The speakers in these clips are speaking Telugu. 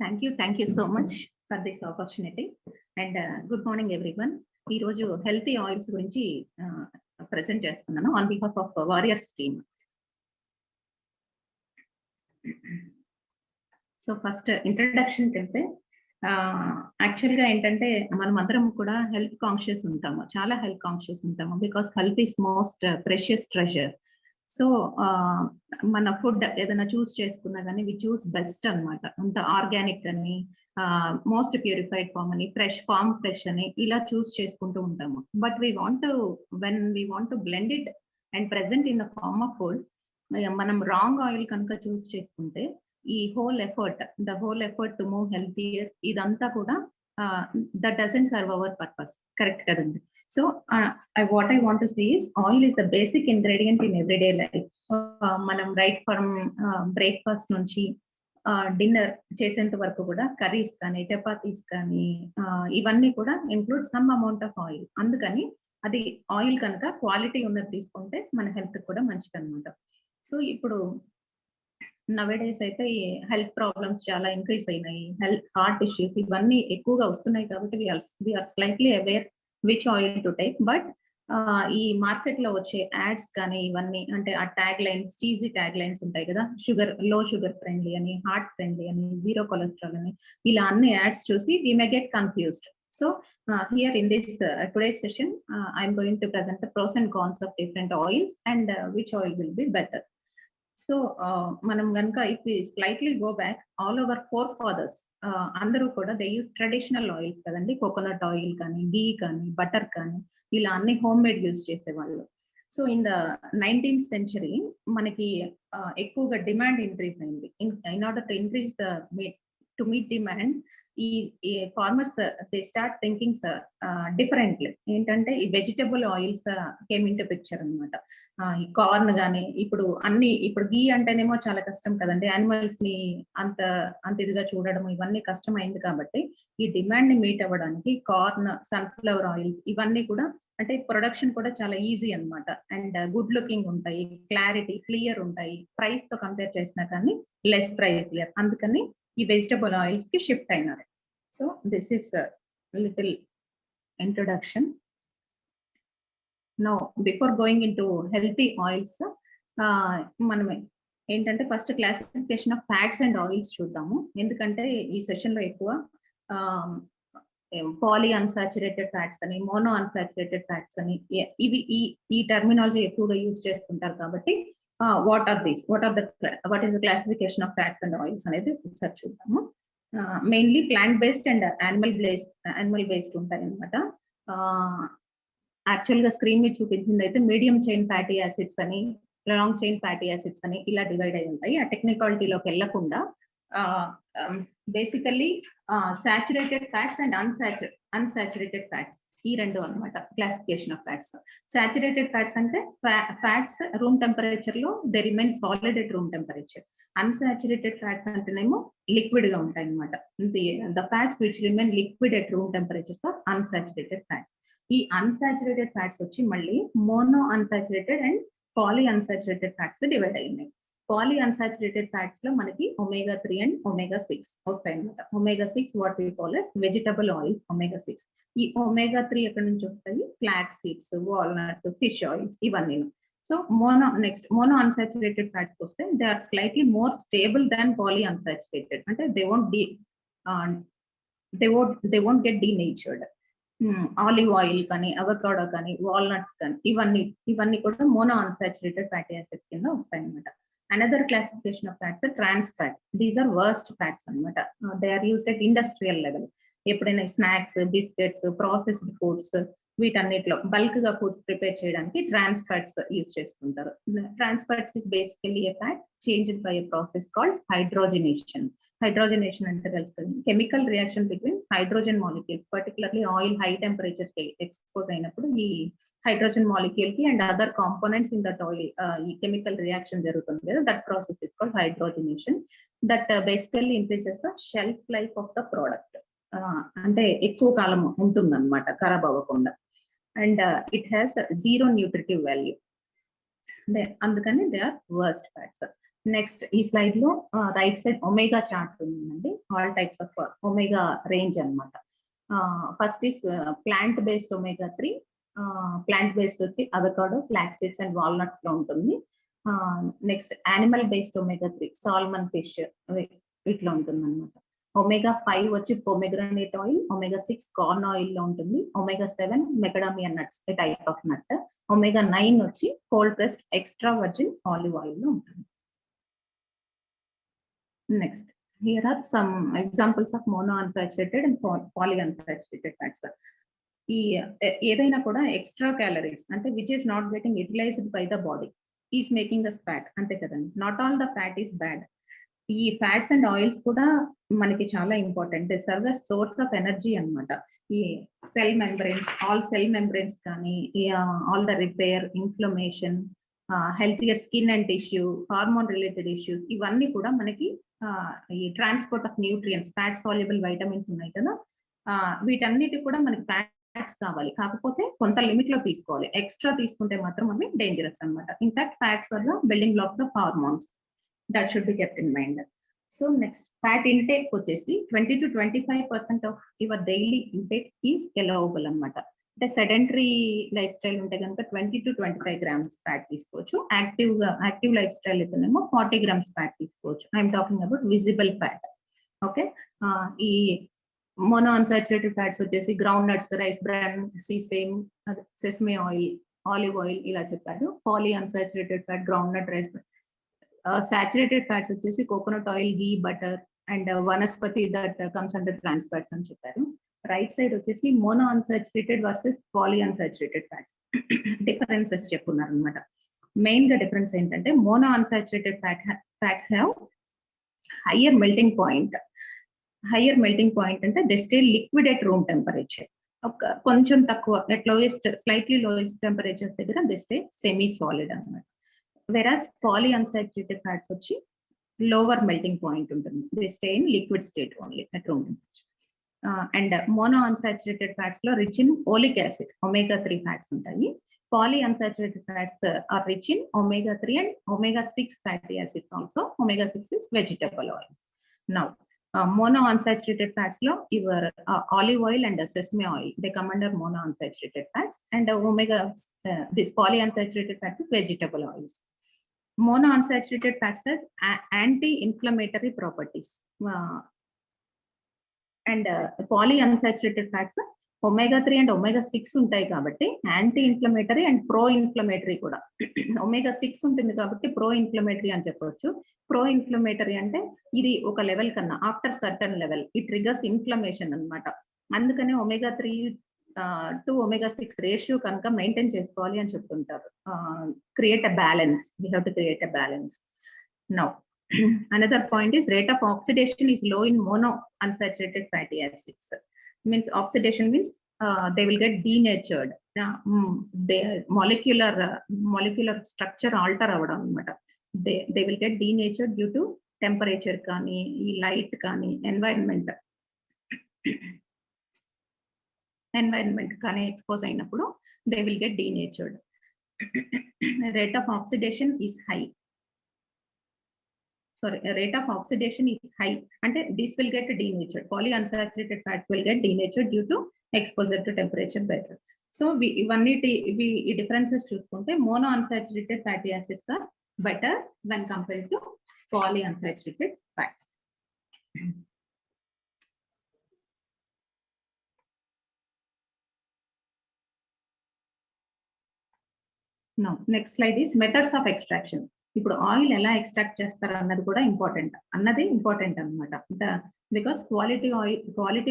Thank you so much for this opportunity. And good morning, everyone. ఈ రోజు హెల్తీ ఆయిల్స్ గురించి ప్రెజెంట్ చేస్తున్నాను on behalf of warriors team. So first introduction వెళ్తే యాక్చువల్గా ఏంటంటే మనం అందరం కూడా హెల్త్ కాన్షియస్ ఉంటాము, చాలా హెల్త్ కాన్షియస్ ఉంటాము, because health is most precious treasure. So మన ఫుడ్ ఏదైనా చూస్ చేసుకున్నా కానీ వి చూస్ బెస్ట్ అనమాట. అంత ఆర్గానిక్ అని, మోస్ట్ ప్యూరిఫైడ్ ఫామ్ అని, ఫ్రెష్ అని ఇలా చూస్ చేసుకుంటూ ఉంటాము. But when we want to blend it and present in the form of food, మనం రాంగ్ ఆయిల్ కనుక చూస్ చేసుకుంటే ఈ the whole effort to move healthier ఇదంతా కూడా that doesn't serve our purpose. Correct kadandi. So what I want to say is oil is the basic ingredient in everyday life. Manam right from breakfast nunchi dinner చేసేంత వరకు కూడా కర్రీస్ కానీ చపాతీస్ కానీ ఇవన్నీ కూడా include some amount of oil. అందుకని అది ఆయిల్ కనుక క్వాలిటీ ఉన్నది తీసుకుంటే మన హెల్త్ కూడా మంచిది అనమాట. సో ఇప్పుడు నవేడేస్ అయితే హెల్త్ ప్రాబ్లమ్స్ చాలా ఇంక్రీజ్ అయినాయి, హార్ట్ ఇష్యూస్ ఇవన్నీ ఎక్కువగా వస్తున్నాయి. కాబట్టి we are slightly aware which oil to take. But ఈ మార్కెట్ లో వచ్చే యాడ్స్ కానీ ఇవన్నీ అంటే ఆ tag lines, cheesy tag lines ఉంటాయి కదా, లో షుగర్ ఫ్రెండ్లీ అని, హార్ట్ ఫ్రెండ్లీ అని, జీరో కొలెస్ట్రాల్ అని, ఇలా అన్ని యాడ్స్ చూసి we may get confused. So here in this today's session I'm going to present the pros and cons of different oils and which oil will be better. So manam ganaka if we slightly go back, all our forefathers andaru kuda they use traditional oils kadandi, coconut oil kani, ghee kani, butter kani, ila anni homemade use chesevallu. So in the 19th century manaki ekkuva demand increase ayindi. In order to increase the to meet demand, farmers they start thinking differently. ఏంటంటే ఈ vegetable oils came in to picture అనమాట. ఈ కార్న్ గానీ ఇప్పుడు గీ అంటేనేమో చాలా కష్టం కదండి, యానిమల్స్ ని అంత ఇదిగా చూడడం ఇవన్నీ కష్టం అయింది. కాబట్టి ఈ డిమాండ్ ని మీట్ అవ్వడానికి కార్న్, సన్ఫ్లవర్ ఆయిల్స్ ఇవన్నీ కూడా అంటే ప్రొడక్షన్ కూడా చాలా ఈజీ అనమాట. అండ్ గుడ్ లుకింగ్ ఉంటాయి, క్లియర్ ఉంటాయి, ప్రైస్ తో కంపేర్ చేసినా కానీ లెస్ ప్రైస్. అందుకని ఈ వెజిటబుల్ ఆయిల్స్ కి షిఫ్ట్ అయినారు. So this is little introduction. Now before going in to healthy oils, మనం ఏంటంటే first classification of fats and oils చూద్దాము. ఎందుకంటే ఈ సెషన్ లో ఎక్కువ పాలీ అన్సాచురేటెడ్ ఫ్యాట్స్ అని, మోనో అన్సాచురేటెడ్ ఫ్యాట్స్ అని ఇవి ఈ టర్మినాలజీ ఎక్కువగా యూజ్ చేస్తుంటారు. కాబట్టి what is the classification of fats and oils అనేది ఒకసారి చూద్దాము. Mainly plant based and animal based ఉంటాయి అనమాట. యాక్చువల్ గా స్క్రీన్ మీద చూపించింది అయితే మీడియం చైన్ ఫ్యాటీ యాసిడ్స్ అని, లాంగ్ చైన్ ఫ్యాటీ యాసిడ్స్ అని ఇలా డివైడ్ అయి ఉంటాయి. ఆ టెక్నికాలిటీలోకి వెళ్లకుండా basically saturated fats and unsaturated fats ఈ రెండు అనమాట classification of fats. Saturated fats అంటే ఫ్యాట్స్ రూమ్ టెంపరేచర్ లో they remain solid at room temperature. Unsaturated fats అంటేనేమో లిక్విడ్ గా ఉంటాయి అనమాట. The fats which remain liquid at room temperature are unsaturated fats. ఈ అన్సాచురేటెడ్ ఫ్యాట్స్ వచ్చి మళ్ళీ mono unsaturated and poly unsaturated fats divide అయినాయి. పాలీ అన్సాచురేటెడ్ ఫ్యాట్స్ లో మనకి omega 3 అండ్ omega 6 వస్తాయి అనమాట. omega 6 what we call as vegetable oil omega 6. ఈ omega 3 ఎక్కడి నుంచి వస్తాయి? Flax seeds, walnuts, fish oils ఇవన్నీ. సో మోనో అన్సాచురేటెడ్ ఫ్యాట్స్ వస్తే they are slightly more stable than poly unsaturated. అంటే they won't get denatured. Olive oil కానీ, అవకాడో కానీ, వాల్నట్స్ కానీ ఇవన్నీ కూడా మోనో అన్సాచురేటెడ్ ఫ్యాటీ యాసిడ్స్ కింద వస్తాయి అనమాట. Another classification of fats are trans fat. These are worst fats anamata. They are used at industrial level. ఎప్పుడైనా స్నాక్స్, బిస్కెట్స్, ప్రాసెస్డ్ ఫుడ్స్ వీటన్నిటిలో బల్క్ గా ఫుడ్ ప్రిపేర్ చేయడానికి ట్రాన్స్ ఫ్యాట్స్ యూజ్ చేస్తుంటారు. Trans fats is basically a fat changed by a process called hydrogenation. Hydrogenation అంటే తెలుస్తుంది, chemical reaction between hydrogen molecules. Particularly oil high temperature కి ఎక్స్పోజ్ అయినప్పుడు ఈ హైడ్రోజన్ మాలిక్యూల్ కి and other components in that oil ఈ కెమికల్ రియాక్షన్ జరుగుతుంది కదా, that process is called hydrogenation. That basically increases the shelf life of the product. అంటే ఎక్కువ కాలం ఉంటుంది అనమాట, ఖరాబ్ అవ్వకుండా. And it has zero nutritive value. అందుకని they are worst fats. Next ఈ స్లైడ్ లో రైట్ సైడ్ ఒమేగా చార్ట్ ఉందండి. All types of omega range అన్నమాట. First is plant based omega 3. Plant based వచ్చి avocado, flax seeds and walnuts లో ఉంటుంది. Next animal based omega 3 salmon fish ఇట్లా ఉంటుంది అనమాట. ఒమేగా 5 వచ్చి pomegranate oil, omega 6 corn oil లో ఉంటుంది, omega 7 macadamia nuts type of nut, omega 9 వచ్చి cold pressed extra virgin olive oil లో ఉంటుంది. Next here are some examples of monounsaturated and polyunsaturated fats. ఈ ఏదైనా కూడా ఎక్స్ట్రా క్యాలరీస్ అంటే which is not getting utilized by the body is making us fat, అంతే కదండి. Not all the fat is bad. ఈ ఫ్యాట్స్ అండ్ ఆయిల్స్ కూడా మనకి చాలా important. They serve as source of energy అన్నమాట. ఈ cell membranes, all cell membranes కానీ, all the repair, inflammation, healthier skin and tissue, hormone related issues, ఇవన్నీ కూడా మనకి ఈ transport of nutrients, fat soluble vitamins ఉన్నాయి కదా, వీటన్నిటి కూడా మనకి ఫ్యాట్స్ కావాలి. కాకపోతే కొంత లిమిట్ లో తీసుకోవాలి. ఎక్స్ట్రా తీసుకుంటే మాత్రం అవి డేంజరస్ అన్నమాట. ఇన్ఫాక్ట్ ఫ్యాట్స్ వల్ల building blocks of hormones. That should be kept in mind. So next fat intake వచ్చేసి 20 to 25% of your daily intake is allowable అన్నమాట. అంటే సెడెంటరీ లైఫ్ స్టైల్ ఉంటే కనుక 20 to 25 grams ఫ్యాట్ తీసుకోవచ్చు. యాక్టివ్ లైఫ్ స్టైల్ అయితేనేమో 40 grams ఫ్యాట్ తీసుకోవచ్చు. I'm talking about visible fat. Okay, ఈ మోనోఅన్సాచురేటెడ్ ఫ్యాట్స్ వచ్చేసి ground nuts, rice bran, sesame, sesame oil, olive oil ఇలా చెప్పారు. Poly unsaturated fat, ground nut, rice bran. Saturated fats వచ్చేసి coconut oil, ghee, butter and vanaspati that comes under trans fats అని చెప్పారు. రైట్ సైడ్ వచ్చేసి mono unsaturated versus poly unsaturated fats differences చెప్పున్నారు అనమాట. మెయిన్ గా డిఫరెన్స్ ఏంటంటే mono unsaturated fats have higher melting point. Higher melting point అంటే they stay liquid at room temperature. కొంచెం తక్కువ at lowest, slightly lowest temperatures దగ్గర దే స్టే సెమీ సాలిడ్ అన్నమాట. వెరాస్ పాలీ అన్సాచురేటెడ్ ఫ్యాట్స్ వచ్చి లోవర్ మెల్టింగ్ పాయింట్ ఉంటుంది. They stay in liquid state only at room temperature. And mono unsaturated fats లో rich in oleic acid, omega 3 fats ఉంటాయి. Poly unsaturated fats are rich in omega 3 and omega 6 fatty acids also. Omega 6 is vegetable oil. Now mono unsaturated fats lo your olive oil and sesame oil, they come under mono unsaturated fats, and omega this poly unsaturated fats is vegetable oils. Mono unsaturated fats has anti-inflammatory properties, and poly unsaturated fats omega 3 and omega 6 ఉంటాయి కాబట్టి anti inflammatory and pro inflammatory కూడా. ఒమేగా 6 ఉంటుంది కాబట్టి ప్రో ఇన్ఫ్లమేటరీ అని చెప్పవచ్చు. ప్రో ఇన్ఫ్లమేటరీ అంటే ఇది ఒక లెవెల్ కన్నా after certain level it triggers inflammation అన్నమాట. అందుకనే ఒమేగా 3 టు ఒమేగా 6 రేషియో కనుక మెయింటైన్ చేసుకోవాలి అని చెప్తుంటారు. Create a balance, we have to create a balance. Now another point is rate of oxidation is low in mono unsaturated fatty acids. Means oxidation means they will get denatured. Their molecular structure alter avadam anamata. They will get denatured due to temperature kani, light kani, environment kani expose ayinappudu they will get denatured. Rate of oxidation is high. Sorry, rate of oxidation is high, and this will get denatured. Polyunsaturated fats will get denatured due to exposure to temperature better. So we differences చూసుకుంటే mono unsaturated fatty acids are better when compared to polyunsaturated fats. Now next slide is methods of extraction. ఇప్పుడు ఆయిల్ ఎలా ఎక్స్ట్రాక్ట్ చేస్తారు అన్నది కూడా ఇంపార్టెంట్ అన్నమాట. Because quality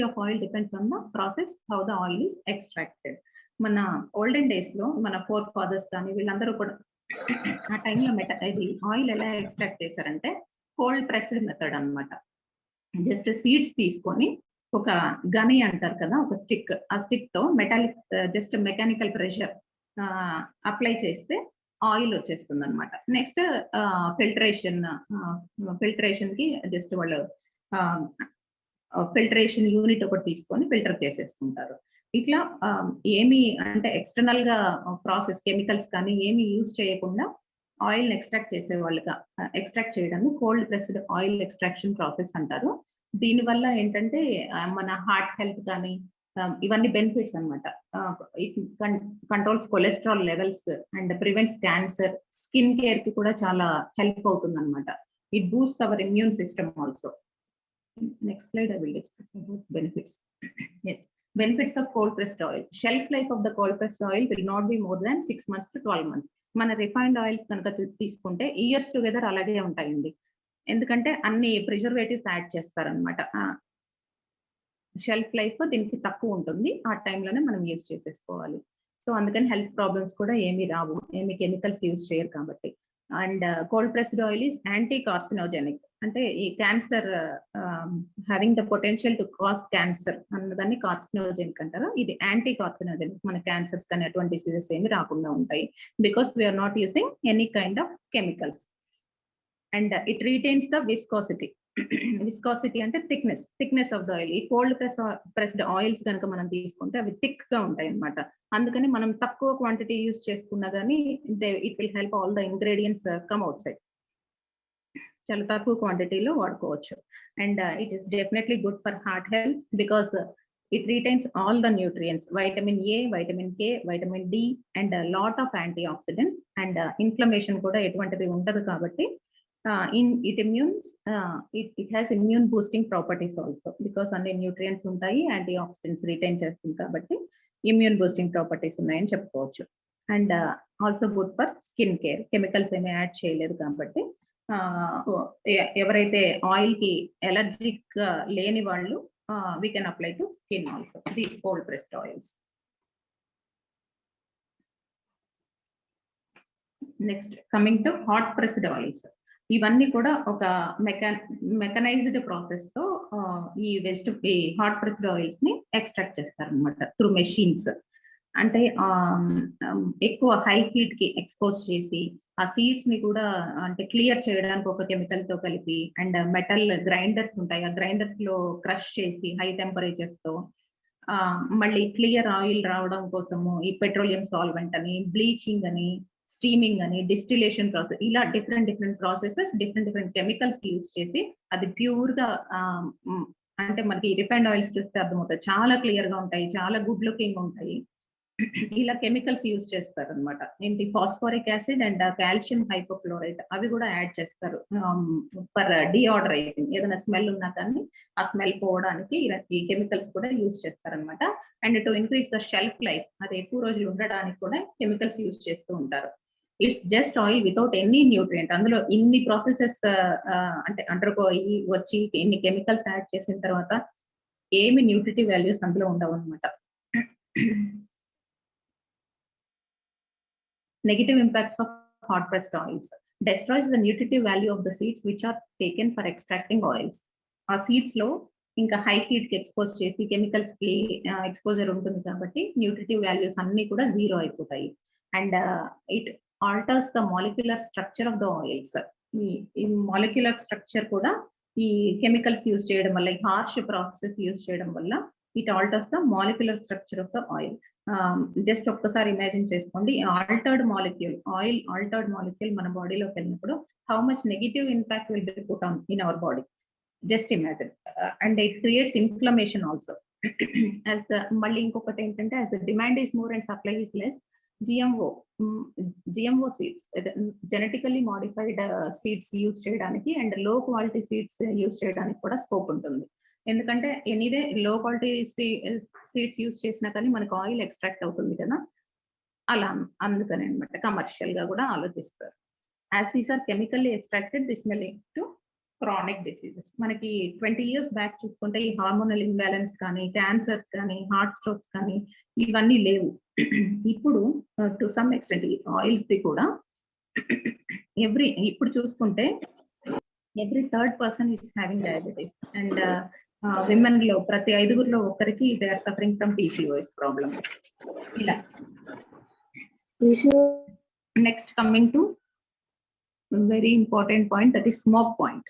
of oil depends on the process how the oil is extracted. మన ఓల్డెన్ డేస్ లో మన ఫోర్ ఫాదర్స్ కానీ వీళ్ళందరూ కూడా ఆ టైంలో ఇది ఆయిల్ ఎలా ఎక్స్ట్రాక్ట్ చేశారంటే కోల్డ్ ప్రెస్డ్ మెథడ్ అన్నమాట. జస్ట్ సీడ్స్ తీసుకొని ఒక గని అంటారు కదా, ఒక స్టిక్, ఆ స్టిక్ తో జస్ట్ మెకానికల్ ప్రెషర్ అప్లై చేస్తే ఆయిల్ వచ్చేస్తుంది అనమాట. నెక్స్ట్ ఫిల్టరేషన్ కి జస్ట్ వాళ్ళు ఫిల్టరేషన్ యూనిట్ ఒకటి తీసుకొని ఫిల్టర్ చేసేసుకుంటారు. ఇట్లా ఏమి అంటే ఎక్స్టర్నల్ గా ప్రాసెస్ కెమికల్స్ కానీ ఏమి యూజ్ చేయకుండా ఆయిల్ ఎక్స్ట్రాక్ట్ చేసే వాళ్ళుగా ఎక్స్ట్రాక్ట్ చేయడాన్ని cold pressed oil extraction process అంటారు. దీనివల్ల ఏంటంటే మన హార్ట్ హెల్త్ కానీ ఇవన్నీ బెనిఫిట్స్ అనమాట. It controls cholesterol levels and prevents cancer, skin care కి కూడా చాలా హెల్ప్ అవుతుంది అనమాట. It Boost our immune system also. Next slide, I will discuss about benefits. Yes, benefits of cold pressed oil. Shelf life of the cold pressed oil will not be more than 6 months to 12 months. మన రిఫైన్డ్ ఆయిల్స్ కనుక తీసుకుంటే ఇయర్స్ టుగెదర్ అలాగే ఉంటాయండి. ఎందుకంటే అన్ని ప్రిజర్వేటివ్స్ యాడ్ చేస్తారనమాట. షెల్ఫ్ లైఫ్ దీనికి తక్కువ ఉంటుంది. ఆ టైంలోనే మనం యూజ్ చేసేసుకోవాలి. సో అందుకని హెల్త్ ప్రాబ్లమ్స్ కూడా ఏమీ రావు, ఏమి కెమికల్స్ యూజ్ చేయరు కాబట్టి. And cold pressed oil is anti carcinogenic. అంటే ఈ cancer having the potential to cause cancer అన్నదాన్ని కార్సినోజెనిక్ అంటారు. ఇది యాంటీ కార్సినోజెనిక్. మన క్యాన్సర్స్ కానీ అటువంటి డిసీజెస్ ఏమి రాకుండా ఉంటాయి. Because we are not using any kind of chemicals. And it retains the viscosity. Viscosity అంటే థిక్నెస్ ఆఫ్ ద ఆయిల్. ఈ కోల్డ్ ప్రెస్డ్ ఆయిల్స్ కనుక మనం తీసుకుంటే అవి థిక్ గా ఉంటాయి అన్నమాట. అందుకని మనం తక్కువ క్వాంటిటీ యూజ్ చేసుకున్నా కానీ it will help all the ingredients come outside. చాలా తక్కువ క్వాంటిటీలో వాడుకోవచ్చు. And it is definitely good for heart health because it retains all the nutrients, vitamin A, vitamin K, vitamin D and lot of antioxidants. And inflammation కూడా ఎటువంటిది ఉండదు కాబట్టి it has immune boosting properties also because అన్ని న్యూట్రియంట్స్ ఉంటాయి, యాంటీ ఆక్సిడెంట్స్ రిటైన్ చేస్తుంది కాబట్టి ఇమ్యూన్ బూస్టింగ్ ప్రాపర్టీస్ ఉన్నాయని చెప్పుకోవచ్చు. And also good for skin care. Chemicals ఏమీ యాడ్ చేయలేదు కాబట్టి ఎవరైతే ఆయిల్ కి ఎలర్జిక్ లేని వాళ్ళు we can apply to skin also these cold pressed oils. Next, coming to hot pressed oils. ఇవన్నీ కూడా ఒక మెకనైజ్డ్ ప్రాసెస్ తో ఈ హాట్ ప్రెస్డ్ ఆయిల్స్ ని ఎక్స్ట్రాక్ట్ చేస్తారు అనమాట త్రూ మెషిన్స్. అంటే ఎక్కువ హై హీట్ కి ఎక్స్పోజ్ చేసి ఆ సీడ్స్ ని కూడా అంటే క్లియర్ చేయడానికి ఒక కెమికల్ తో కలిపి అండ్ మెటల్ గ్రైండర్స్ ఉంటాయి, ఆ గ్రైండర్స్ లో క్రష్ చేసి హై టెంపరేచర్స్ తో మళ్ళీ క్లియర్ ఆయిల్ రావడం కోసము ఈ పెట్రోలియం సాల్వెంట్ అని, బ్లీచింగ్ అని, స్టీమింగ్ అని, డిస్టిలేషన్ ప్రాసెస్, ఇలా different processes different chemicals use చేసి అది ప్యూర్ గా అంటే మనకి రిఫైన్డ్ ఆయిల్స్ చూస్తే అర్థమవుతాయి, చాలా క్లియర్ గా ఉంటాయి, చాలా గుడ్ లుకింగ్ ఉంటాయి. ఇలా కెమికల్స్ యూజ్ చేస్తారు అనమాట. ఏంటి phosphoric acid and calcium hypochlorite అవి కూడా యాడ్ చేస్తారు ఫర్ డిఆర్డరైజింగ్. ఏదైనా స్మెల్ ఉన్నా కానీ ఆ స్మెల్ పోవడానికి ఈ కెమికల్స్ కూడా యూజ్ చేస్తారనమాట. And to increase the shelf life, అది ఎక్కువ రోజులు ఉండడానికి కూడా కెమికల్స్ యూజ్ చేస్తూ ఉంటారు. It's just oil without any nutrient. అందులో ఇన్ని ప్రాసెసెస్ అంటే అండర్గో అయ్యి వచ్చి ఇన్ని కెమికల్స్ యాడ్ చేసిన తర్వాత ఏమి న్యూట్రిటివ్ వాల్యూస్ అందులో ఉండవు అనమాట. Negative impacts of hot pressed oils destroys the nutritive value of the seeds which are taken for extracting oils. ఆ సీడ్స్ లో ఇంకా హై హీట్ కి ఎక్స్పోజ్ చేసి కెమికల్స్ కి ఎక్స్పోజర్ ఉంటుంది కాబట్టి న్యూట్రిటివ్ వాల్యూస్ అన్ని కూడా జీరో అయిపోతాయి. And it altars the molecular structure of the oils. ఈ మాలిక్యులర్ స్ట్రక్చర్ కూడా ఈ కెమికల్స్ యూజ్ చేయడం వల్ల, ఈ హార్ష్ ప్రాసెస్ యూజ్ చేయడం వల్ల it altars the molecular structure of the oil. Just ఒక్కసారి ఇమాజిన్ చేసుకోండి, altered molecule, oil altered molecule మన బాడీలోకి వెళ్ళినప్పుడు how much negative impact will be put on in our body. Just imagine. And it creates inflammation also. As the మళ్ళీ ఇంకొకటి ఏంటంటే as the demand is more and supply is less, GMO seeds, genetically modified seeds use చేయడానికి అండ్ లో క్వాలిటీ సీడ్స్ యూజ్ చేయడానికి కూడా స్కోప్ ఉంటుంది. ఎందుకంటే ఎనీవే లో క్వాలిటీ సీడ్స్ యూజ్ చేసినా కానీ మనకు ఆయిల్ ఎక్స్ట్రాక్ట్ అవుతుంది కదా, అలా అందుకని అనమాట కమర్షియల్ గా కూడా ఆలోచిస్తారు. As these are chemically extracted this may lead to chronic diseases. మనకి 20 years బ్యాక్ చూసుకుంటే ఈ హార్మోనల్ ఇంబ్యాలెన్స్ కానీ, క్యాన్సర్స్ కానీ, హార్ట్ స్ట్రోక్స్ కానీ ఇవన్నీ లేవు. ఇప్పుడు టు సమ్ ఎక్స్టెంట్ ఆయిల్స్ ది కూడా ఇప్పుడు చూసుకుంటే every third person is having diabetes and women లో ప్రతి 5గురిలో ఒకరికి they are suffering from PCOS problem. ఇలా next coming to very important point, that is smoke point.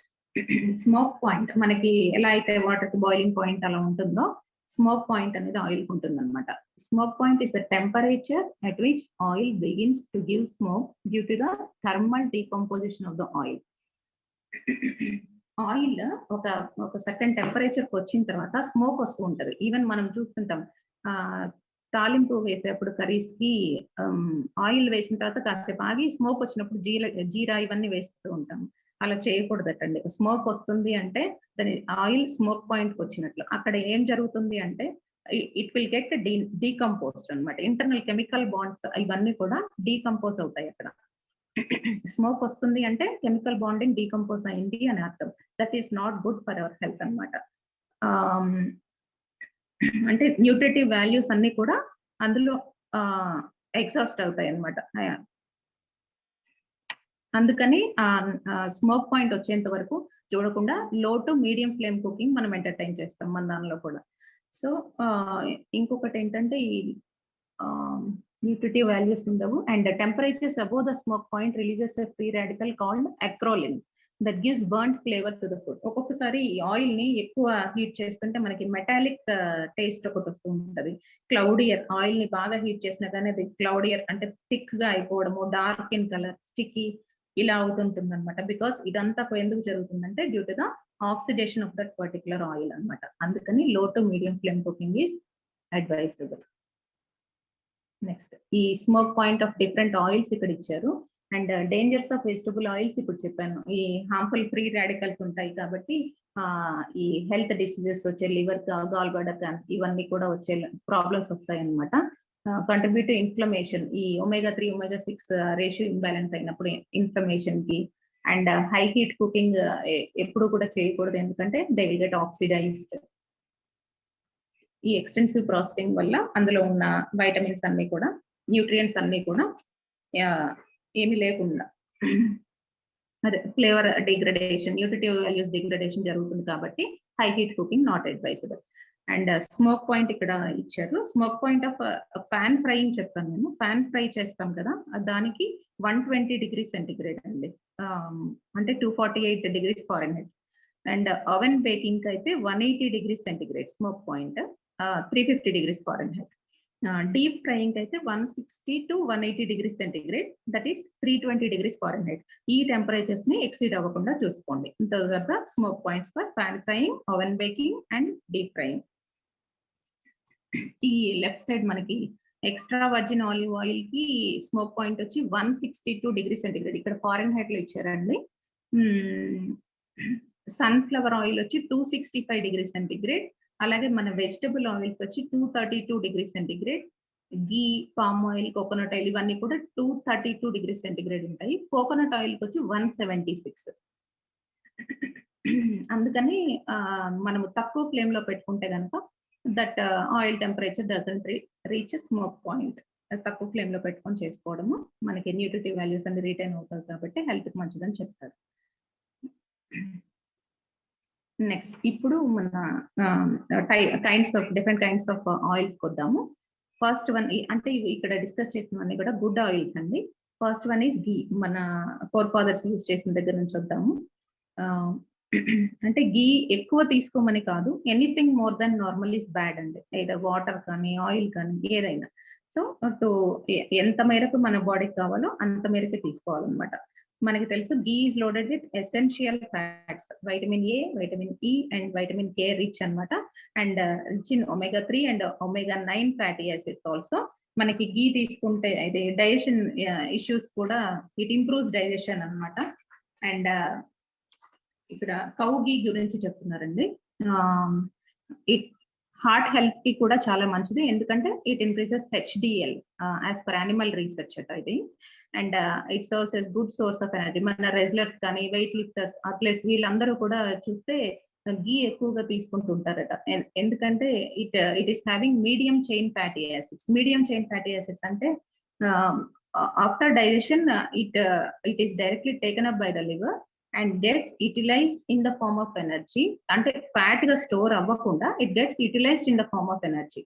Smoke point మనకి ఎలా అయితే వాటర్ కి బాయిలింగ్ పాయింట్ అలా ఉంటుందో స్మోక్ పాయింట్ అనేది ఆయిల్ ఉంటుంది అనమాట. Smoke point is the temperature at which oil begins to give smoke due to the thermal decomposition of the oil. Oil ఒక సర్టెన్ టెంపరేచర్ కి వచ్చిన తర్వాత స్మోక్ వస్తూ ఉంటది. ఈవెన్ మనం చూస్తుంటాం తాలింపు వేసేప్పుడు కర్రీస్ కి ఆయిల్ వేసిన తర్వాత కాసేపు ఆగి స్మోక్ వచ్చినప్పుడు జీరా ఇవన్నీ వేస్తూ ఉంటాం. అలా చేయకూడదటండి. స్మోక్ వస్తుంది అంటే దాని ఆయిల్ స్మోక్ పాయింట్ కి వచ్చినట్లు. అక్కడ ఏం జరుగుతుంది అంటే ఇట్ విల్ గెట్ డీకంపోజ్డ్ అనమాట. ఇంటర్నల్ కెమికల్ బాండ్స్ ఇవన్నీ కూడా డీకంపోజ్ అవుతాయి అక్కడ. స్మోక్ వస్తుంది అంటే కెమికల్ బాండింగ్ డీకంపోజ్ అయింది అని అర్థం. That is not good for our health అనమాట. అంటే న్యూట్రిటివ్ వాల్యూస్ అన్ని కూడా అందులో ఎగ్జాస్ట్ అవుతాయి అనమాట. అందుకని స్మోక్ పాయింట్ వచ్చేంత వరకు చూడకుండా low to medium flame cooking మనం ఎంటర్టైన్ చేస్తాం మన దానిలో కూడా. సో ఇంకొకటి ఏంటంటే ఈ న్యూట్రిటివ్ వాల్యూస్ ఉండవు. And temperatures above the smoke point releases a free radical called acrolein that gives burnt flavour to the food. ఒక్కొక్కసారి ఈ ఆయిల్ ని ఎక్కువ హీట్ చేస్తుంటే మనకి మెటాలిక్ టేస్ట్ ఒకటి వస్తూ ఉంటది. క్లౌడియర్, ఆయిల్ ని బాగా హీట్ చేసినా కానీ అది క్లౌడియర్ అంటే థిక్ గా అయిపోవడము, డార్క్ ఇన్ కలర్, స్టిక్కీ ఇలా అవుతుంటుంది అనమాట. బికాస్ ఇదంతా ఎందుకు జరుగుతుందంటే due to the oxidation of that particular oil అనమాట. అందుకని low to medium flame cooking is advisable. Next ఈ smoke point of different oils ఇక్కడ ఇచ్చారు. And dangers of vegetable oils ఇప్పుడు చెప్పాను. ఈ హార్మ్ఫుల్ ఫ్రీ రాడికల్స్ ఉంటాయి కాబట్టి ఈ హెల్త్ డిసీజెస్ వచ్చే లివర్ గాల్ బ్లాడర్ ఇవన్నీ కూడా వచ్చే ప్రాబ్లమ్స్ వస్తాయి అనమాట. Contribute to inflammation. ఈ omega-3 omega-6 రేషియో ఇంబ్యాలెన్స్ అయినప్పుడు ఇన్ఫ్లమేషన్ కి. అండ్ హై హీట్ కుకింగ్ ఎప్పుడు కూడా చేయకూడదు, ఎందుకంటే దే విల్ గెట్ ఆక్సిడైజ్డ్. ఈ ఎక్స్టెన్సివ్ ప్రాసెసింగ్ వల్ల అందులో ఉన్న వైటమిన్స్ అన్ని కూడా, న్యూట్రియంట్స్ అన్ని కూడా ఏమి లేకుండా అదే flavour degradation, nutritive values degradation జరుగుతుంది కాబట్టి high heat cooking not advisable. And smoke point ఇక్కడ ఇచ్చారు. Smoke point of pan frying చెప్తాను నేను. పాన్ ఫ్రై చేస్తాం కదా, దానికి 120 డిగ్రీస్ సెంటిగ్రేడ్ అండి, అంటే 248 degrees Fahrenheit. And oven baking అయితే 180 degrees centigrade smoke point, 350 degrees Fahrenheit. Deep frying అయితే 160 to 180 degrees centigrade, that is 320 degrees Fahrenheit. ఈ టెంపరేచర్స్ ని ఎక్సీడ్ అవ్వకుండా చూసుకోండి. తర్వాత smoke points for pan frying, oven baking and deep frying. ఈ లెఫ్ట్ సైడ్ మనకి ఎక్స్ట్రా వర్జిన్ ఆలివ్ ఆయిల్ కి స్మోక్ పాయింట్ వచ్చి 162 డిగ్రీస్ సెంటిగ్రేడ్, ఇక్కడ ఫారెన్హీట్ లో ఇచ్చారండి. సన్ఫ్లవర్ ఆయిల్ వచ్చి 265 డిగ్రీస్ సెంటిగ్రేడ్. అలాగే మన వెజిటబుల్ ఆయిల్ వచ్చి 232 డిగ్రీస్ సెంటిగ్రేడ్. గీ, పామ్ ఆయిల్, కోకోనట్ ఆయిల్ ఇవన్నీ కూడా 232 డిగ్రీస్ సెంటిగ్రేడ్ ఉంటాయి. కోకోనట్ ఆయిల్ వచ్చి 176. అందుకని మనము తక్కువ ఫ్లేమ్ లో పెట్టుకుంటే కనుక that oil temperature doesn't reach smoke point. తక్కువ ఫ్లేమ్ లో పెట్టుకొని చేసుకోవడము మనకి న్యూట్రిటివ్ వాల్యూస్ అన్ని రిటైన్ అవుతాయి కాబట్టి హెల్త్ కి మంచిదని చెప్తారు. నెక్స్ట్ ఇప్పుడు మన డిఫరెంట్ కైండ్స్ ఆఫ్ ఆయిల్స్ కొద్దాము. ఫస్ట్ వన్ అంటే ఇక్కడ డిస్కస్ చేసినవన్నీ కూడా గుడ్ ఆయిల్స్ అండి. First one is ghee. మన ఫోర్ ఫాదర్స్ యూజ్ చేసిన దగ్గర నుంచి వద్దాము. అంటే గీ ఎక్కువ తీసుకోమని కాదు, anything more than normal is bad అండి. ఏదో వాటర్ కానీ ఆయిల్ కానీ ఏదైనా. సో ఎంత మేరకు మన బాడీకి కావాలో అంత మేరకు తీసుకోవాలన్నమాట. మనకి తెలుసు ghee is loaded with essential fats, vitamin A, vitamin E and vitamin K rich అనమాట. And rich in omega-3 and omega-9 fatty acids also. మనకి గీ తీసుకుంటే అయితే డైజెషన్ ఇష్యూస్ కూడా ఇట్ ఇంప్రూవ్స్ డైజెషన్ అనమాట. అండ్ ఇక్కడ కౌ గీ గురించి చెప్తున్నారండి. ఇట్ హార్ట్ హెల్త్ కి కూడా చాలా మంచిది, ఎందుకంటే it increases HDL as per animal research అట ఇది. And it serves as good source of energy. మన రెజ్లర్స్ కానీ, వెయిట్ లిఫ్టర్స్, అథ్లెట్స్ వీళ్ళందరూ కూడా చూస్తే గీ ఎక్కువగా తీసుకుంటుంటారట. ఎందుకంటే it is having medium chain fatty acids. Medium chain fatty acids అంటే after digestion it is directly taken up by the liver and gets utilized in the form of energy. అంటే ఫ్యాట్ గా స్టోర్ అవ్వకుండా it gets utilized in the form of energy.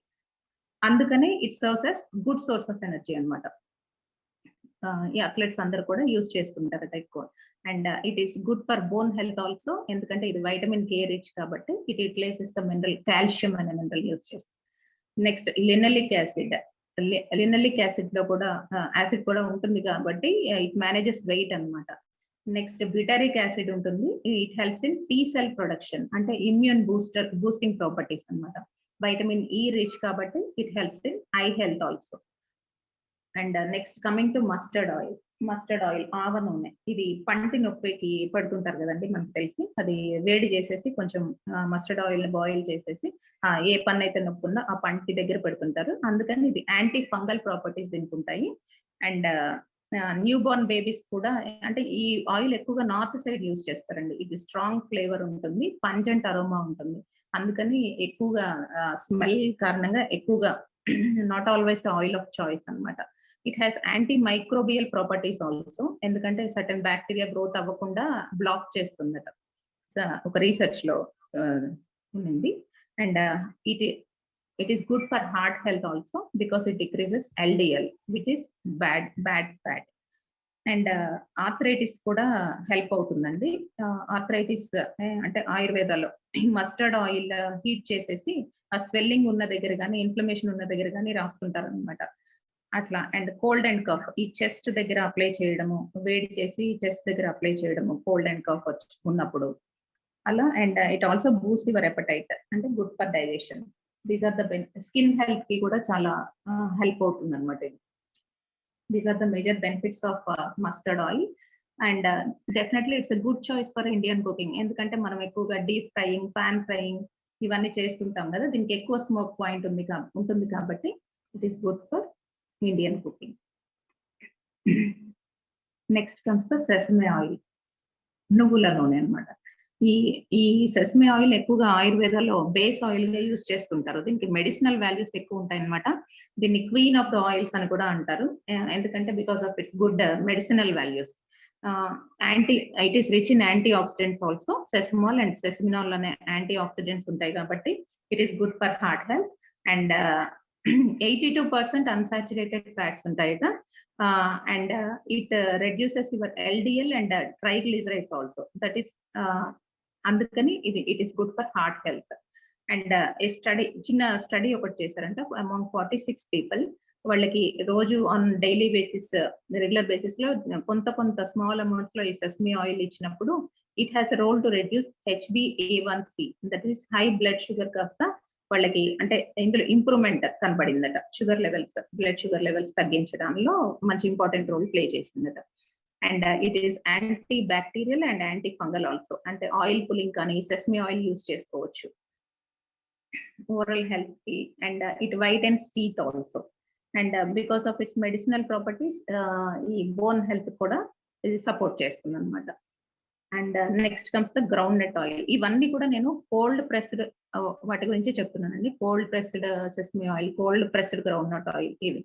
అందుకని it serves as good source of energy అనమాట. ఈ అథ్లెట్స్ అందరు కూడా యూజ్ చేస్తుంటారట ఎక్కువ. And it is good for bone health also, ఎందుకంటే ఇది వైటమిన్ కే రిచ్ కాబట్టి it utilizes the mineral calcium అనే మినరల్ యూజ్ చేస్తుంది. Next linoleic acid. Linoleic acid లో కూడా యాసిడ్ కూడా ఉంటుంది కాబట్టి ఇట్ మేనేజెస్ వెయిట్ అన్నమాట. నెక్స్ట్ బిటారిక్ యాసిడ్ ఉంటుంది, it helps in T cell production, అంటే ఇమ్యూన్ బూస్టింగ్ ప్రాపర్టీస్ అన్నమాట. వైటమిన్ ఈ రిచ్ కాబట్టి it helps in I health also. And next coming to mustard oil. Mustard oil ఆవ నూనె, ఇది పంటి నొప్పికి పెడుతుంటారు కదండి, మనకు తెలిసి. అది వేడి చేసేసి కొంచెం మస్టర్డ్ ఆయిల్ బాయిల్ చేసేసి ఏ పన్ను అయితే నొప్పి ఉందో ఆ పంటి దగ్గర పెడుతుంటారు. అందుకని ఇది యాంటీ ఫంగల్ ప్రాపర్టీస్ దీనికి ఉంటాయి. అండ్ న్యూ బోర్న్ బేబీస్ కూడా, అంటే ఈ ఆయిల్ ఎక్కువగా నార్త్ సైడ్ యూజ్ చేస్తారండి. ఇది స్ట్రాంగ్ ఫ్లేవర్ ఉంటుంది, పంజెంట్ అరోమా ఉంటుంది, అందుకని ఎక్కువగా స్మెల్ కారణంగా ఎక్కువగా not always the oil of choice అన్నమాట. It has anti microbial properties also, ఎందుకంటే సర్టన్ బ్యాక్టీరియా గ్రోత్ అవ్వకుండా బ్లాక్ చేస్తుందట, ఒక రీసెర్చ్ లో ఉంది. And it is good for heart health also because it decreases LDL, which is bad fat. And arthritis కూడా హెల్ప్ అవుతుందండి. ఆర్థరైటిస్ అంటే ఆయుర్వేదాలో మస్టర్డ్ ఆయిల్ హీట్ చేసేసి ఆ స్వెల్లింగ్ ఉన్న దగ్గర కానీ ఇన్ఫ్లమేషన్ ఉన్న దగ్గర కానీ రాస్తుంటారు అనమాట అట్లా. అండ్ కోల్డ్ అండ్ కఫ్, ఈ చెస్ట్ దగ్గర అప్లై చేయడము, వేడి చేసి చెస్ట్ దగ్గర అప్లై చేయడము కోల్డ్ అండ్ కఫ్ ఉన్నప్పుడు అలా. And it also boost your appetite, అంటే good for digestion. These are the skin health కి కూడా చాలా హెల్ప్ అవుతుంది అనమాట. These are the major benefits of mustard oil, and definitely it's a good choice for Indian cooking, ఎందుకంటే మనం ఎక్కువగా డీప్ ఫ్రైయింగ్, పాన్ ఫ్రైయింగ్ ఇవన్నీ చేస్తుంటాం కదా, దీనికి ఎక్కువ స్మోక్ పాయింట్ ఉంటుంది కాబట్టి it is good for Indian cooking. Next comes the sesame oil, నువ్వుల నూనె అనమాట. ఈ సెసమే ఆయిల్ ఎక్కువగా ఆయుర్వేదాలో బేస్ ఆయిల్ గా యూజ్ చేస్తుంటారు. దీనికి మెడిసినల్ వాల్యూస్ ఎక్కువ ఉంటాయి అనమాట. దీన్ని క్వీన్ ఆఫ్ ద ఆయిల్స్ అని కూడా అంటారు, ఎందుకంటే because of its good medicinal values. It is rich in anti oxidants also. Sesamol and sesaminol అనే యాంటీ ఆక్సిడెంట్స్ ఉంటాయి కాబట్టి it is good for heart health. And 82% unsaturated fats ఉంటాయి కదా, and it reduces your LDL and triglycerides also. That is అందుకని it is good for heart health. And చిన్న స్టడీ ఒకటి చేశారంట, అమాంగ్ 46 people. వాళ్ళకి రోజు on daily basis, regular basis లో కొంత స్మాల్ అమౌంట్స్ లో ఈ సెసమీ ఆయిల్ ఇచ్చినప్పుడు it has a role to reduce HbA1c, that is high blood sugar కాస్త వాళ్ళకి, అంటే ఇందులో ఇంప్రూవ్మెంట్ కనబడిందట. బ్లడ్ షుగర్ లెవెల్స్ తగ్గించడంలో మంచి ఇంపార్టెంట్ రోల్ ప్లే చేసిందట. And it is anti bacterial and anti fungal also, అంటే ఆయిల్ పుల్లింగ్ కానీ సెసమీ ఆయిల్ యూజ్ చేసుకోవచ్చు ఓరల్ హెల్త్ కి. And it whitens teeth also, and because of its medicinal properties ఈ బోన్ హెల్త్ కూడా ఇది సపోర్ట్ చేస్తుంది అనమాట. And next comes the groundnut oil. ఇవన్నీ కూడా నేను కోల్డ్ ప్రెస్డ్ వాటి గురించి చెప్తున్నానండి. Cold pressed sesame oil, cold pressed groundnut oil. ఇవి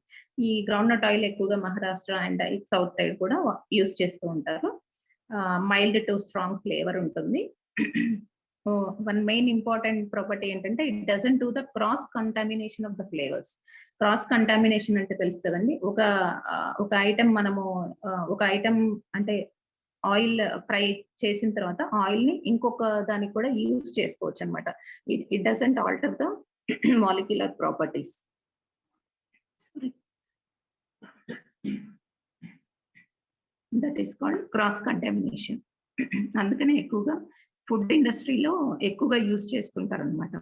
ఈ గ్రౌండ్ నట్ ఆయిల్ ఎక్కువగా మహారాష్ట్ర అండ్ సౌత్ సైడ్ కూడా యూజ్ చేస్తూ ఉంటారు. మైల్డ్ టు స్ట్రాంగ్ ఫ్లేవర్ ఉంటుంది. వన్ మెయిన్ ఇంపార్టెంట్ ప్రాపర్టీ ఏంటంటే it doesn't do the cross contamination of the flavours. Cross contamination అంటే తెలుసు కదండి, ఒక ఐటమ్ మనము ఒక ఐటమ్ అంటే ఆయిల్ ఫ్రై చేసిన తర్వాత ఆయిల్ ని ఇంకొక దానికి కూడా యూజ్ చేసుకోవచ్చు అనమాట. It doesn't alter the molecular properties. That is called cross contamination. అందుకనే ఎక్కువగా ఫుడ్ ఇండస్ట్రీలో ఎక్కువగా యూజ్ చేస్తుంటారు అనమాట.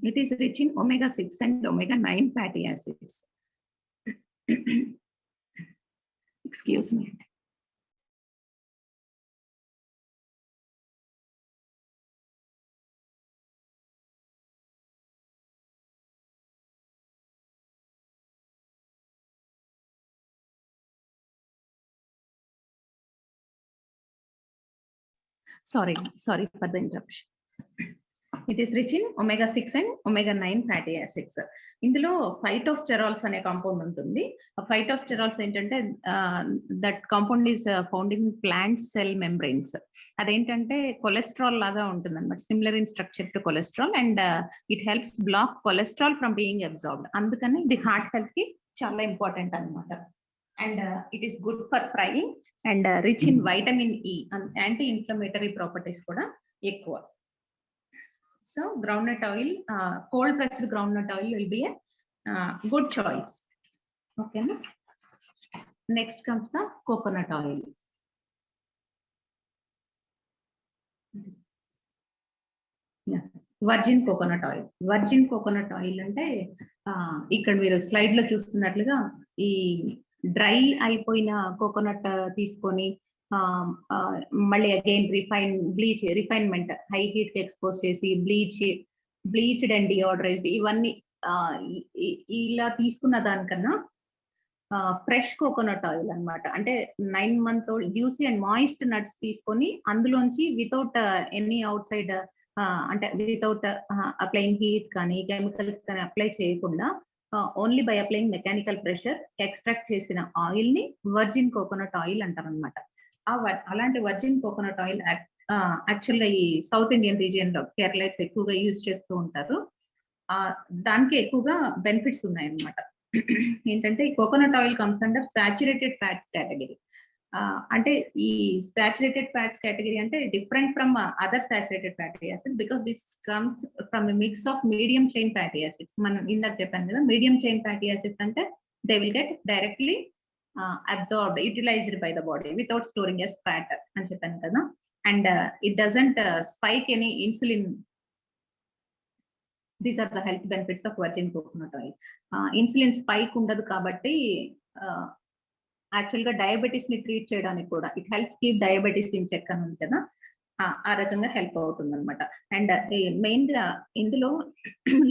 It is rich in omega-6 and omega-9 fatty acids. Excuse me. Sorry for the interruption. It is rich in omega-6 and omega-9 fatty acids. ఇందులో ఫైటోస్టెరాల్స్ అనే కాంపౌండ్ ఉంటుంది. ఆ ఫైటోస్టెరాల్స్ ఏంటంటే that compound is found in plant cell membranes. అదేంటంటే కొలెస్ట్రాల్ లాగా ఉంటుంది అనమాట, similar in structure to cholesterol, and it helps block cholesterol from being absorbed. అందుకని ఇది హార్ట్ హెల్త్ కి చాలా ఇంపార్టెంట్ అన్నమాట. And it is good for frying and rich in vitamin E, anti inflammatory properties కూడా ఎక్కువ. So groundnut oil, cold pressed groundnut oil will B a good choice. Okay. Next comes the coconut oil. Yeah. Virgin coconut oil. Virgin coconut oil అంటే ఇక్కడ మీరు స్లైడ్ లో చూస్తున్నట్లుగా ఈ డ్రై అయిపోయిన కోకోనట్ తీసుకొని మళ్ళీ అగైన్ రిఫైన్మెంట్ హై హీట్ కి ఎక్స్పోజ్ చేసి బ్లీచ్డ్ అండ్ డియోడరైజ్డ్ ఇవన్నీ ఇలా తీసుకున్న దానికన్నా ఫ్రెష్ కోకోనట్ ఆయిల్ అన్నమాట. అంటే 9 month old juicy and moist nuts తీసుకొని అందులోంచి వితౌట్ ఎనీ అవుట్ సైడ్ అంటే వితౌట్ అప్లైయింగ్ హీట్ కానీ కెమికల్స్ కానీ అప్లై చేయకుండా only by applying mechanical pressure extract చేసిన ఆయిల్ ని వర్జిన్ కోకోనట్ ఆయిల్ అంటారు అనమాట. అలాంటి వర్జిన్ కోకోనట్ ఆయిల్ యాక్చువల్ గా ఈ సౌత్ ఇండియన్ రీజియన్ లో కేరళైట్స్ ఎక్కువగా యూజ్ చేస్తూ ఉంటారు. దానికి ఎక్కువగా బెనిఫిట్స్ ఉన్నాయన్నమాట. ఏంటంటే ఈ coconut oil comes under saturated fats category. అంటే ఈ సాచురేటెడ్ ఫ్యాట్స్ కేటగిరీ అంటే different from other saturated fatty acids because this comes from mix of medium chain fatty acids. మనం ఇందాక చెప్పాను కదా, మీడియం చైన్ ఫ్యాటీ యాసిడ్స్ అంటే they will get directly absorbed, utilised by the body without storing as fat అని చెప్పాను కదా. And it doesn't spike any insulin. These are the health benefits of virgin coconut oil. Insulin spike ఉండదు కాబట్టి యాక్చువల్ గా డయాబెటీస్ ని ట్రీట్ చేయడానికి కూడా it helps keep diabetes in check అని ఉంది కదా, ఆ రకంగా హెల్ప్ అవుతుంది అనమాట. అండ్ మెయిన్ గా ఇందులో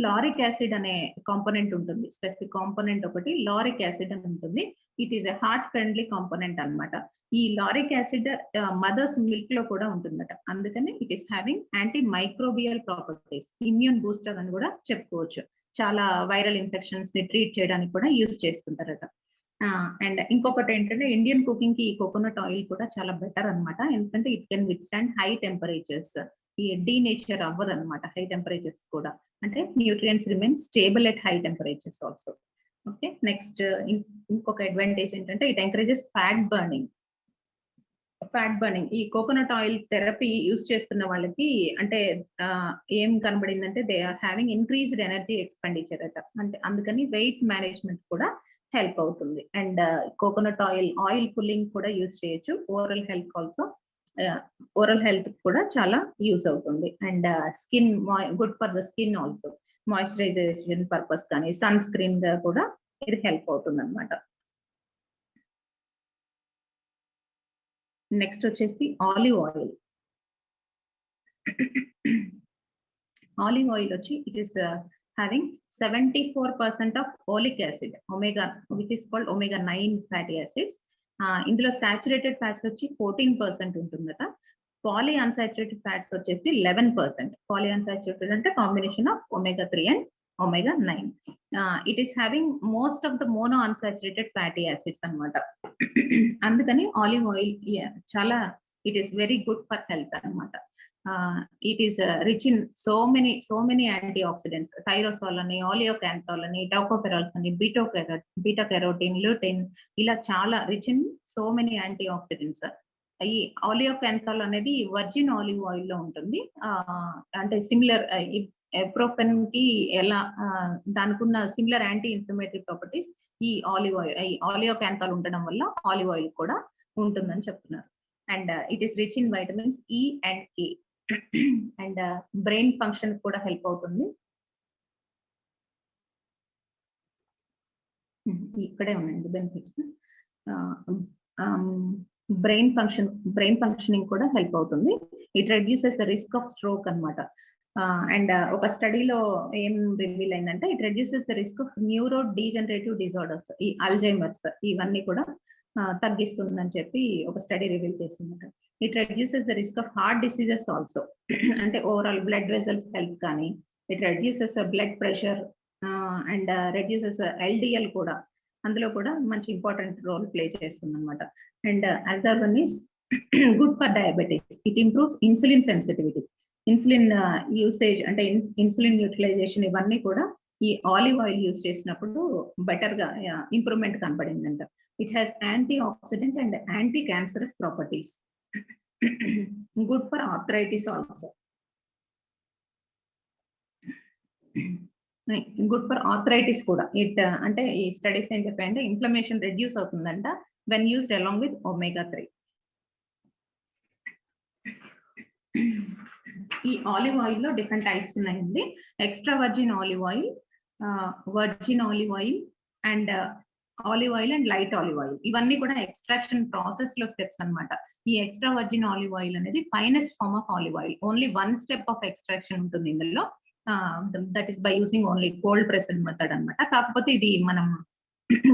లారిక్ యాసిడ్ అనే కాంపోనెంట్ ఉంటుంది. స్పెసిఫిక్ కాంపోనెంట్ ఒకటి లారిక్ యాసిడ్ అని ఉంటుంది. It is a heart friendly component అనమాట. ఈ లారిక్ యాసిడ్ మదర్స్ మిల్క్ లో కూడా ఉంటుందట. అందుకని it is having anti microbial properties, immune booster అని కూడా చెప్పుకోవచ్చు. చాలా వైరల్ ఇన్ఫెక్షన్స్ ని ట్రీట్ చేయడానికి కూడా యూజ్ చేస్తుంటారట. అండ్ ఇంకొకటి ఏంటంటే ఇండియన్ కుకింగ్ కి ఈ కోకోనట్ ఆయిల్ కూడా చాలా బెటర్ అనమాట. ఎందుకంటే it can withstand high temperatures. ఈ డీనేచర్ అవ్వదు అనమాట హై టెంపరేచర్స్ కూడా. అంటే nutrients remain stable at high temperatures also. Okay. Next ఇంకొక అడ్వాంటేజ్ ఏంటంటే ఇట్ ఎంకరేజెస్ ఫ్యాట్ బర్నింగ్. ఈ కోకోనట్ ఆయిల్ థెరపీ యూజ్ చేస్తున్న వాళ్ళకి అంటే ఏం కనబడిందంటే they are having increased energy expenditure అట. అంటే అందుకని వెయిట్ మేనేజ్మెంట్ కూడా హెల్ప్ అవుతుంది. అండ్ కోకోనట్ ఆయిల్ పుల్లింగ్ కూడా యూజ్ చేయొచ్చు. ఓరల్ హెల్త్ కూడా చాలా యూజ్ అవుతుంది. And skin good for the skin also, moisturisation purpose కానీ సన్ స్క్రీన్ గా కూడా ఇది హెల్ప్ అవుతుంది అనమాట. నెక్స్ట్ వచ్చేసి ఆలివ్ ఆయిల్. ఆలివ్ ఆయిల్ వచ్చి it is having 74% of oleic acid, omega, which is called omega-9 fatty acids. ఇందులో saturated fats వచ్చి 14% ఉంటుందట. పాలీ అన్సాచురేటెడ్ ఫ్యాట్స్ వచ్చేసి 11%. పాలీ అన్సాచురేటెడ్ అంటే combination of omega-3 and omega-9. It is having most of the mono unsaturated fatty acids అనమాట. అందుకని ఆలివ్ ఆయిల్ చాలా it is very good for health అనమాట. It is rich in so many antioxidants, tyrosol ani, oleocanthal ani, tocopherols ani, beta carotene, lutein, ఇలా చాలా rich in so many antioxidants. ఈ ఆలియోకాంథాల్ అనేది వర్జిన్ ఆలివ్ ఆయిల్ లో ఉంటుంది. అంటే సిమిలర్ ఎప్రోఫెన్ కి ఎలా దానికున్న సిమిలర్ యాంటీ ఇన్ఫ్లమేటరీ ప్రాపర్టీస్ ఈ ఆలియోకాంథాల్ ఉండడం వల్ల ఆలివ్ ఆయిల్ కూడా ఉంటుందని చెప్తున్నారు. And it is rich in vitamins E and K. And brain function కూడా హెల్ప్ అవుతుంది. ఇక్కడే ఉన్నాయండి బెనిఫిట్స్. బ్రెయిన్ ఫంక్షనింగ్ కూడా హెల్ప్ అవుతుంది. It reduces the risk of stroke అనమాట. అండ్ ఒక స్టడీలో ఏం రివీల్ అయిందంటే it reduces the risk of neuro degenerative disorders, ఈ అల్జైమర్స్ ఇవన్నీ కూడా తగ్గిస్తుందని చెప్పి ఒక స్టడీ రివీల్ చేసిందట. It reduces the risk of heart diseases also. అంటే ఓవరాల్ బ్లడ్ వెసల్స్ హెల్త్ కానీ, it reduces blood pressure and reduces LDL కూడా, అందులో కూడా మంచి ఇంపార్టెంట్ రోల్ ప్లే చేస్తుంది అనమాట. And other one is good for diabetics. It improves insulin sensitivity. Insulin usage అంటే ఇన్సులిన్ యూటిలైజేషన్ ఇవన్నీ కూడా ఈ ఆలివ్ ఆయిల్ యూస్ చేసినప్పుడు బెటర్ గా ఇంప్రూవ్మెంట్ కనబడిందంట. It has antioxidant and anti cancerous properties, good for arthritis also, good for arthritis కూడా. ఇట్ అంటే ఈ స్టడీస్ ఏం చెప్పాయంటే ఇన్ఫ్లమేషన్ రెడ్యూస్ అవుతుందంట when used along with omega-3. ఈ ఆలివ్ ఆయిల్ లో డిఫరెంట్ టైప్స్ ఉన్నాయండి. Extra virgin olive oil, virgin olive oil and olive oil and light olive oil. ఇవన్నీ కూడా ఎక్స్ట్రాక్షన్ ప్రాసెస్ లో స్టెప్స్ అన్నమాట. ఈ ఎక్స్ట్రా వర్జిన్ ఆలివ్ ఆయిల్ అనేది finest form of olive oil. Only one step of extraction ఉంటుంది ఇందులో. That is by using only cold pressed method అన్నమాట. కాకపోతే ఇది మనం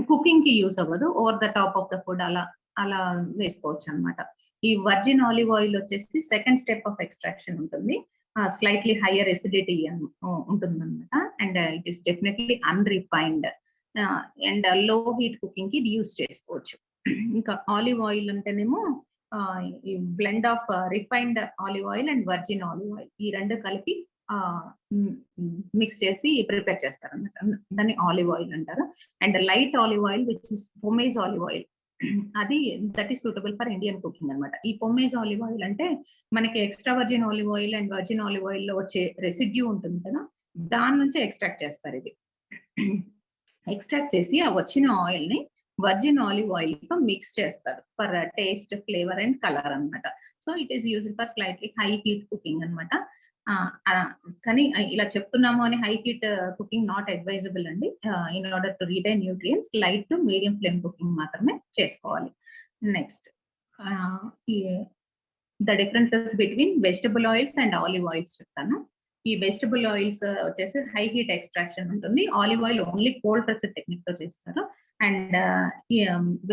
కుకింగ్ కి యూస్ అవ్వదు, over the top of the food అలా వేసుకోవచ్చు అన్నమాట. ఈ వర్జిన్ ఆలివ్ ఆయిల్ వచ్చేసి సెకండ్ స్టెప్ ఆఫ్ ఎక్స్ట్రాక్షన్ ఉంటుంది. స్లైట్లీ హైయర్ ఎసిడిటీ ఉంటుంది అనమాట. And it is definitely unrefined and low heat cooking కి ఇది యూస్ చేసుకోవచ్చు. ఇంకా ఆలివ్ ఆయిల్ అంటేనేమో ఈ blend of refined olive oil and virgin olive oil, ఈ రెండు కలిపి మిక్స్ చేసి ప్రిపేర్ చేస్తారు అన్నమాట. దాన్ని ఆలివ్ ఆయిల్ అంటారు. And light olive oil which is pomace olive oil, అది that is suitable for Indian cooking అనమాట. ఈ పొమేజ్ ఆలివ్ ఆయిల్ అంటే మనకి extra virgin olive oil and virgin olive oil లో వచ్చే రెసిడ్యూ ఉంటుంది కదా, దాని నుంచి ఎక్స్ట్రాక్ట్ చేస్తారు. ఇది ఎక్స్ట్రాక్ట్ చేసి ఆ వచ్చిన ఆయిల్ ని వర్జిన్ ఆలివ్ ఆయిల్ తో మిక్స్ చేస్తారు for taste, flavour and colour అన్నమాట. So it is used for slightly high heat cooking అనమాట. కానీ ఇలా చెప్తున్నాము అని high heat cooking not advisable అండి. In order to retain nutrients light to medium flame cooking మాత్రమే చేసుకోవాలి. Next the differences between vegetable oils and olive oils చెప్తాను. ఈ వెజిటబుల్ ఆయిల్స్ వచ్చేసి హై హీట్ ఎక్స్ట్రాక్షన్ ఉంటుంది. Olive oil only cold pressed technique తో చేస్తారు. అండ్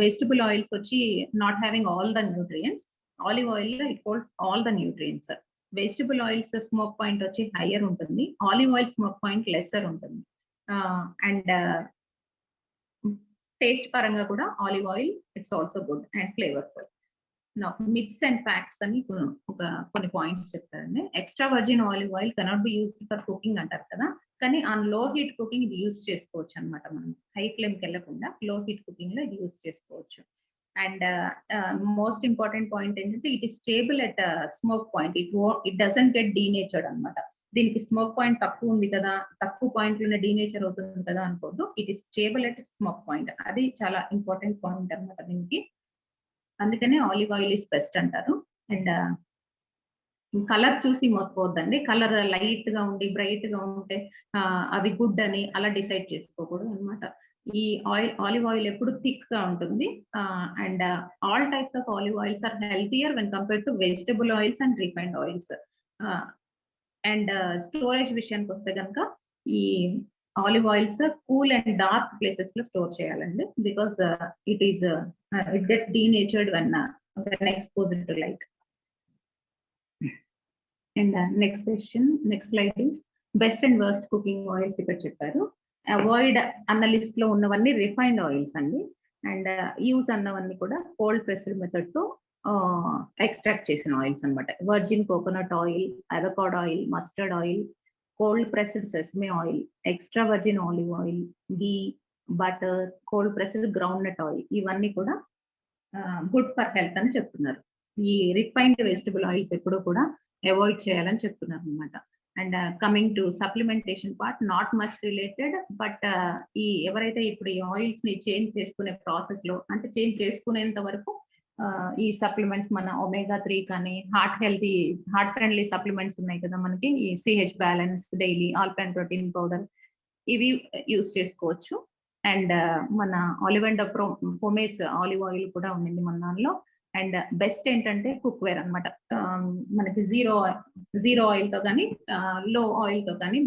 వెజిటబుల్ ఆయిల్స్ వచ్చి not having all the nutrients, olive oil లో it holds all the nutrients. Vegetable oils smoke point వచ్చి హైయర్ ఉంటుంది, olive oil smoke point lesser ఉంటుంది. అండ్ టేస్ట్ పరంగా కూడా olive oil it's also good and flavourful. Myths and facts అని కొన్ని పాయింట్స్ చెప్తారండి. Extra virgin olive oil cannot be used for cooking అంటారు కదా, కానీ ఆన్ లో హీట్ కుకింగ్ ఇది యూజ్ చేసుకోవచ్చు అనమాట. మనం హై ఫ్లేమ్ కి వెళ్ళకుండా లో హీట్ కుకింగ్ లో ఇది యూజ్ చేసుకోవచ్చు. అండ్ మోస్ట్ ఇంపార్టెంట్ పాయింట్ ఏంటంటే it is stable at smoke point. It doesn't get denatured అనమాట. దీనికి స్మోక్ పాయింట్ తక్కువ ఉంది కదా, తక్కువ పాయింట్ లోనే డీనేచర్ అవుతుంది కదా అనుకోద్దు. It is stable at smoke point. అది చాలా ఇంపార్టెంట్ పాయింట్ అనమాట దీనికి. అందుకనే ఆలివ్ ఆయిల్ ఇస్ బెస్ట్ అంటారు. అండ్ కలర్ చూసి మోసపోవద్దండి. కలర్ లైట్ గా ఉండి బ్రైట్ గా ఉంటే అవి గుడ్ అని అలా డిసైడ్ చేసుకోకూడదు అనమాట. ఈ ఆలివ్ ఆయిల్ ఎప్పుడు థిక్ గా ఉంటుంది. And all types of olive oils are healthier when compared to vegetable oils and refined oils. And storage విషయానికి వస్తే కనుక ఈ olive oils cool and dark places లో స్టోర్ చేయాలండి. Because it gets denatured when exposed to light. And next slide is best and worst cooking oils ఇక్కడ చెప్పారు. అవాయిడ్ అన్న లిస్ట్ లో ఉన్నవన్నీ రిఫైన్డ్ ఆయిల్స్ అండి. అండ్ యూజ్ అన్నవన్నీ కూడా కోల్డ్ ప్రెస్డ్ మెథడ్ తో ఎక్స్ట్రాక్ట్ చేసిన ఆయిల్స్ అనమాట. Virgin coconut oil, avocado oil, mustard oil, cold pressed sesame oil, extra virgin olive oil, ghee, butter, cold pressed groundnut oil, ఇవన్నీ కూడా గుడ్ ఫర్ హెల్త్ అని చెప్తున్నారు. ఈ రిఫైన్డ్ వెజిటబుల్ ఆయిల్స్ ఎప్పుడూ కూడా అవాయిడ్ చేయాలని చెప్తున్నారు అనమాట. And coming to supplementation part, not much related, but ఈ ఎవరైతే ఇప్పుడు ఈ ఆయిల్స్ ని చేంజ్ చేసుకునే ప్రాసెస్ లో అంటే చేంజ్ చేసుకునేంత వరకు ఈ సప్లిమెంట్స్ మన omega-3 కానీ హార్ట్ ఫ్రెండ్లీ సప్లిమెంట్స్ ఉన్నాయి కదా మనకి, ఈ CH balance daily, all plant protein powder, ఇవి యూస్ చేసుకోవచ్చు. అండ్ మన ఆలివ్ అండ్ పొమేజ్ ఆలివ్ ఆయిల్ కూడా ఉంది మన దానిలో. అండ్ బెస్ట్ ఏంటంటే కుక్ వేర్ అనమాట. మనకి జీరో ఆయిల్ తో కానీ లో ఆయిల్ తో కానీ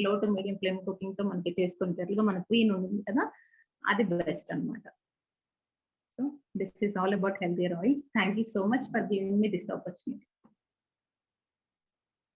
లో టు మీడియం ఫ్లేమ్ కుకింగ్ తో మనకి చేసుకునేటట్లుగా మన క్వీన్ ఉంది కదా, అది బెస్ట్ అనమాట. So this is all about healthier oils. Thank you so much for giving me this opportunity.